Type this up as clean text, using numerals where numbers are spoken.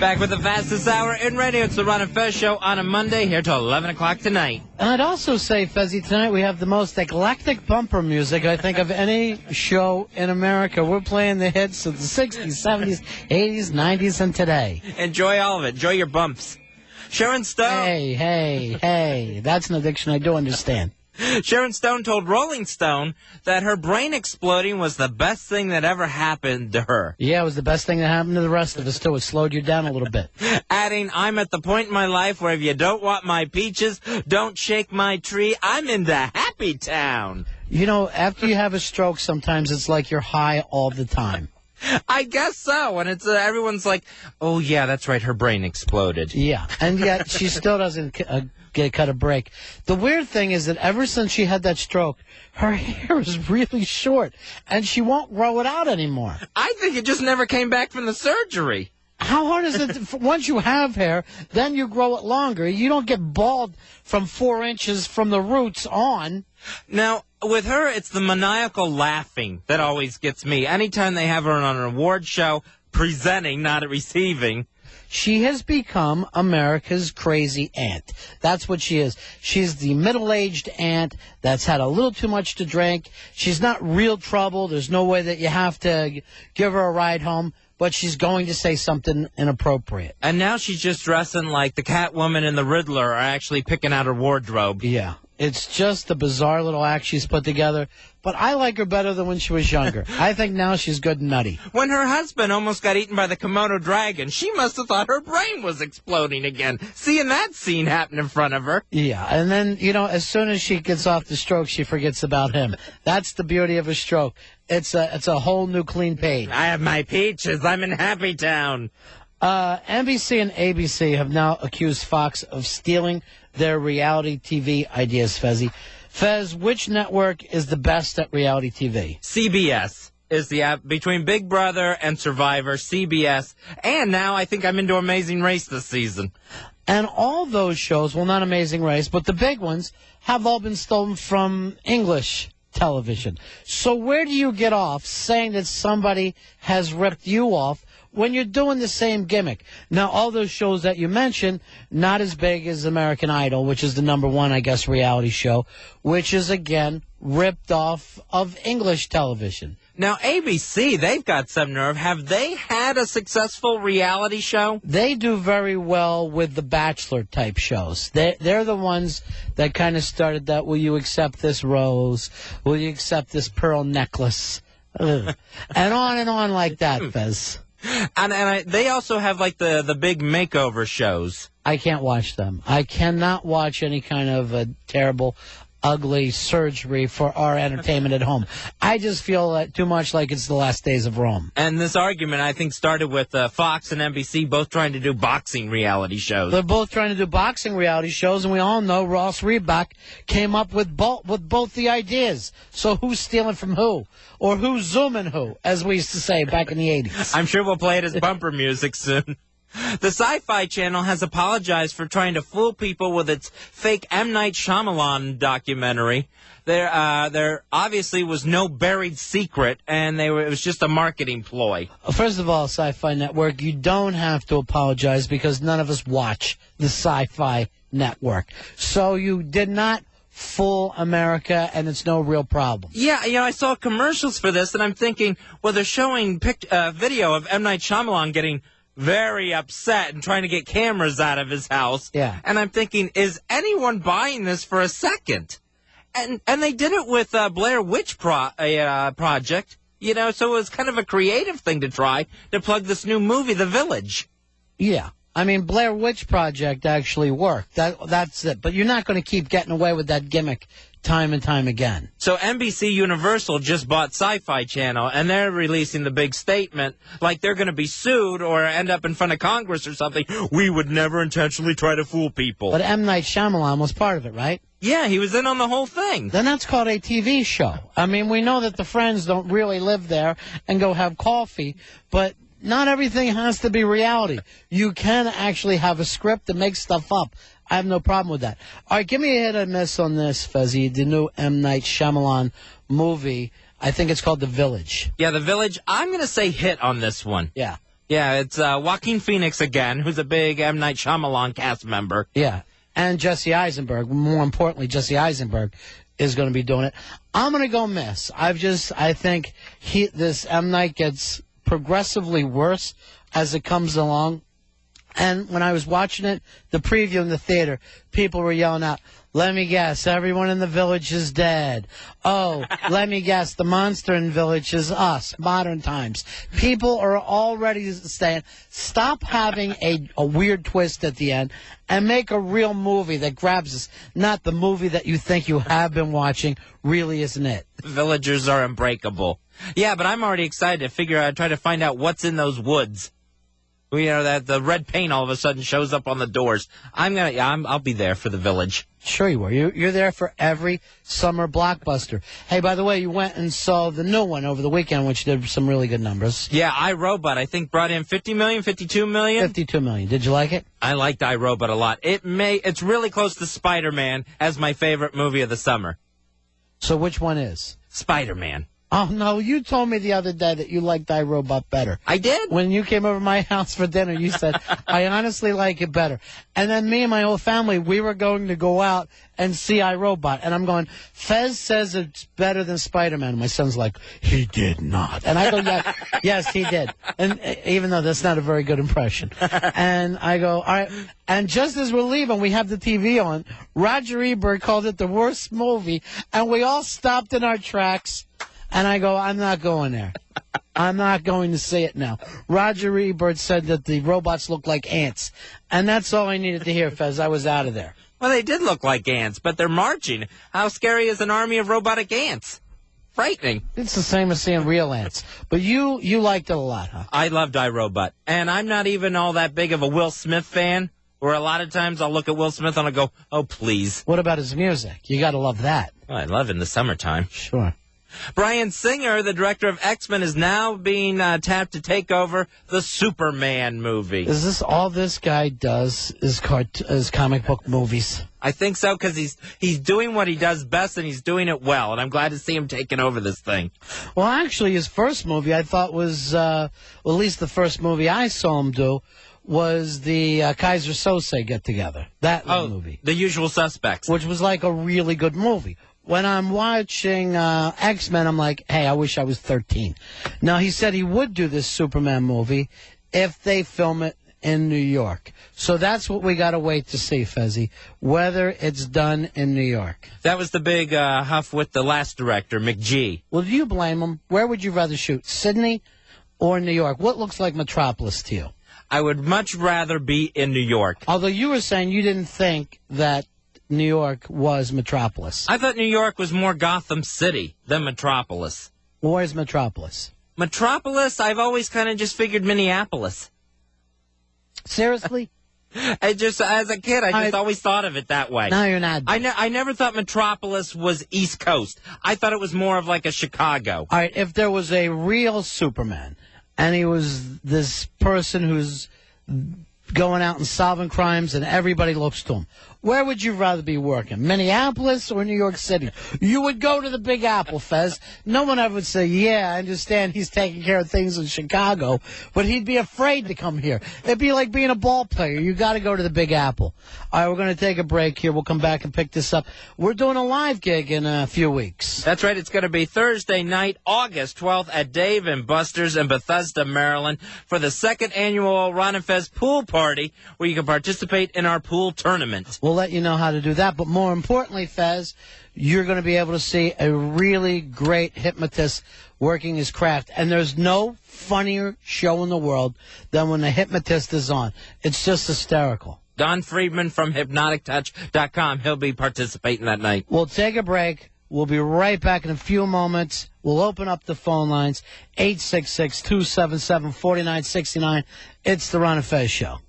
Back with the fastest hour in radio. It's the Ron and Fez show on a Monday, here till 11 o'clock tonight. And I'd also say, Fezzy, tonight we have the most eclectic bumper music, I think, of any show in America. We're playing the hits of the 60s, 70s, 80s, 90s, and today. Enjoy all of it. Enjoy your bumps. Sharon Stone. Hey. That's an addiction I do understand. Sharon Stone told Rolling Stone that her brain exploding was the best thing that ever happened to her. Yeah, it was the best thing that happened to the rest of us, too. It slowed you down a little bit. Adding, I'm at the point in my life where if you don't want my peaches, don't shake my tree. I'm into Happy Town. You know, after you have a stroke, sometimes it's like you're high all the time. I guess so. And it's everyone's like, oh, yeah, that's right. Her brain exploded. Yeah. And yet she still doesn't cut a break. The weird thing is that ever since she had that stroke, her hair is really short, and she won't grow it out anymore. I think it just never came back from the surgery. How hard is it? Once you have hair, then you grow it longer. You don't get bald from 4 inches from the roots on. Now, with her, it's the maniacal laughing that always gets me. Anytime they have her on an award show, presenting, not receiving. She has become America's crazy aunt. That's what she is. She's the middle-aged aunt that's had a little too much to drink. She's not real trouble. There's no way that you have to give her a ride home, but she's going to say something inappropriate. And now she's just dressing like the Catwoman and the Riddler are actually picking out her wardrobe. Yeah. It's just a bizarre little act she's put together, but I like her better than when she was younger. I think now she's good and nutty. When her husband almost got eaten by the Komodo dragon, she must have thought her brain was exploding again, seeing that scene happen in front of her. Yeah, and then, you know, as soon as she gets off the stroke, she forgets about him. That's the beauty of a stroke. It's a whole new clean page. I have my peaches. I'm in Happy Town. NBC and ABC have now accused Fox of stealing their reality TV ideas, Fezzy. Fez, which network is the best at reality TV? CBS is the app between Big Brother and Survivor, CBS. And now I think I'm into Amazing Race this season. And all those shows, well, not Amazing Race, but the big ones, have all been stolen from English television. So where do you get off saying that somebody has ripped you off when you're doing the same gimmick? Now, all those shows that you mentioned, not as big as American Idol, which is the #1, I guess, reality show, which is, again, ripped off of English television. Now, ABC, they've got some nerve. Have they had a successful reality show? They do very well with the Bachelor-type shows. They're the ones that kind of started that, will you accept this rose? Will you accept this pearl necklace? Ugh. And on like that, Fez. And they also have, like, the big makeover shows. I can't watch them. I cannot watch any kind of terrible, ugly surgery for our entertainment at home. I just feel too much like it's the last days of Rome. And this argument, I think, started with Fox and NBC both trying to do boxing reality shows. They're both trying to do boxing reality shows, and we all know Ross Reebok came up with both the ideas. So who's stealing from who? Or who's zooming who, as we used to say back in the 80s. I'm sure we'll play it as bumper music soon. The Sci-Fi Channel has apologized for trying to fool people with its fake M. Night Shyamalan documentary. There obviously was no buried secret, and it was just a marketing ploy. First of all, Sci-Fi Network, you don't have to apologize because none of us watch the Sci-Fi Network. So you did not fool America, and it's no real problem. Yeah, you know, I saw commercials for this, and I'm thinking, well, they're showing video of M. Night Shyamalan getting very upset and trying to get cameras out of his house. Yeah. And I'm thinking, is anyone buying this for a second? And they did it with Blair Witch Project, you know, so it was kind of a creative thing to try to plug this new movie, The Village. Yeah. I mean, Blair Witch Project actually worked. That's it. But you're not going to keep getting away with that gimmick time and time again. So NBC Universal just bought Sci-Fi Channel, and they're releasing the big statement like they're going to be sued or end up in front of Congress or something. We would never intentionally try to fool people. But M. Night Shyamalan was part of it, right? Yeah, he was in on the whole thing. Then that's called a TV show. I mean, we know that the friends don't really live there and go have coffee, but not everything has to be reality. You can actually have a script and make stuff up. I have no problem with that. All right, give me a hit or miss on this, Fezzy. The new M. Night Shyamalan movie. I think it's called The Village. Yeah, The Village. I'm going to say hit on this one. Yeah. Yeah, it's Joaquin Phoenix again, who's a big M. Night Shyamalan cast member. Yeah. And Jesse Eisenberg. More importantly, Jesse Eisenberg is going to be doing it. I'm going to go miss. I think this M. Night gets progressively worse as it comes along. And when I was watching it, the preview in the theater, people were yelling out, "Let me guess, everyone in the village is dead. Oh, let me guess, the monster in the village is us, modern times." People are already saying, stop having a weird twist at the end and make a real movie that grabs us, not the movie that you think you have been watching really isn't it. Villagers are unbreakable. Yeah, but I'm already excited to try to find out what's in those woods. You know, that the red paint all of a sudden shows up on the doors. I'll be there for the village. Sure you were. You're there for every summer blockbuster. Hey, by the way, you went and saw the new one over the weekend, which did some really good numbers. Yeah, iRobot, I think, brought in 50 million, 52 million. 52 million. Did you like it? I liked iRobot a lot. It's really close to Spider-Man as my favorite movie of the summer. So which one is? Spider-Man. Oh, no, you told me the other day that you liked iRobot better. I did? When you came over to my house for dinner, you said, I honestly like it better. And then me and my whole family, we were going to go out and see iRobot. And I'm going, Fez says it's better than Spider-Man. My son's like, he did not. And I go, yes, he did. And even though that's not a very good impression. And I go, all right. And just as we're leaving, we have the TV on. Roger Ebert called it the worst movie. And we all stopped in our tracks. And I go, I'm not going there. I'm not going to see it now. Roger Ebert said that the robots look like ants. And that's all I needed to hear, Fez. I was out of there. Well, they did look like ants, but they're marching. How scary is an army of robotic ants? Frightening. It's the same as seeing real ants. But you liked it a lot, huh? I loved iRobot. And I'm not even all that big of a Will Smith fan, where a lot of times I'll look at Will Smith and I'll go, oh, please. What about his music? You got to love that. Well, I love it in the summertime. Sure. Bryan Singer, the director of X-Men, is now being tapped to take over the Superman movie. Is this all this guy does is comic book movies? I think so, because he's doing what he does best, and he's doing it well, and I'm glad to see him taking over this thing. Well, actually, his first movie I thought was, at least the first movie I saw him do, was the Kaiser Sose get-together. That movie. The Usual Suspects. Which was like a really good movie. When I'm watching X-Men, I'm like, hey, I wish I was 13. Now, he said he would do this Superman movie if they film it in New York. So that's what we got to wait to see, Fezzi, whether it's done in New York. That was the big huff with the last director, McGee. Well, do you blame him? Where would you rather shoot, Sydney or New York? What looks like Metropolis to you? I would much rather be in New York. Although you were saying you didn't think that New York was Metropolis. I thought New York was more Gotham City than Metropolis. Where's Metropolis? Metropolis, I've always kind of just figured Minneapolis. Seriously? As a kid, I just always thought of it that way. No, you're not. I never thought Metropolis was East Coast. I thought it was more of like a Chicago. All right, if there was a real Superman, and he was this person who's going out and solving crimes, and everybody looks to him, where would you rather be working, Minneapolis or New York City? You would go to the Big Apple, Fez. No one ever would say, yeah, I understand he's taking care of things in Chicago, but he'd be afraid to come here. It'd be like being a ball player. You got to go to the Big Apple. All right, we're going to take a break here. We'll come back and pick this up. We're doing a live gig in a few weeks. That's right. It's going to be Thursday night, August 12th at Dave and Buster's in Bethesda, Maryland, for the second annual Ron and Fez pool party, where you can participate in our pool tournament. We'll let you know how to do that. But more importantly, Fez, you're going to be able to see a really great hypnotist working his craft. And there's no funnier show in the world than when the hypnotist is on. It's just hysterical. Don Friedman from HypnoticTouch.com. He'll be participating that night. We'll take a break. We'll be right back in a few moments. We'll open up the phone lines, 866-277-4969. It's the Ron and Fez Show.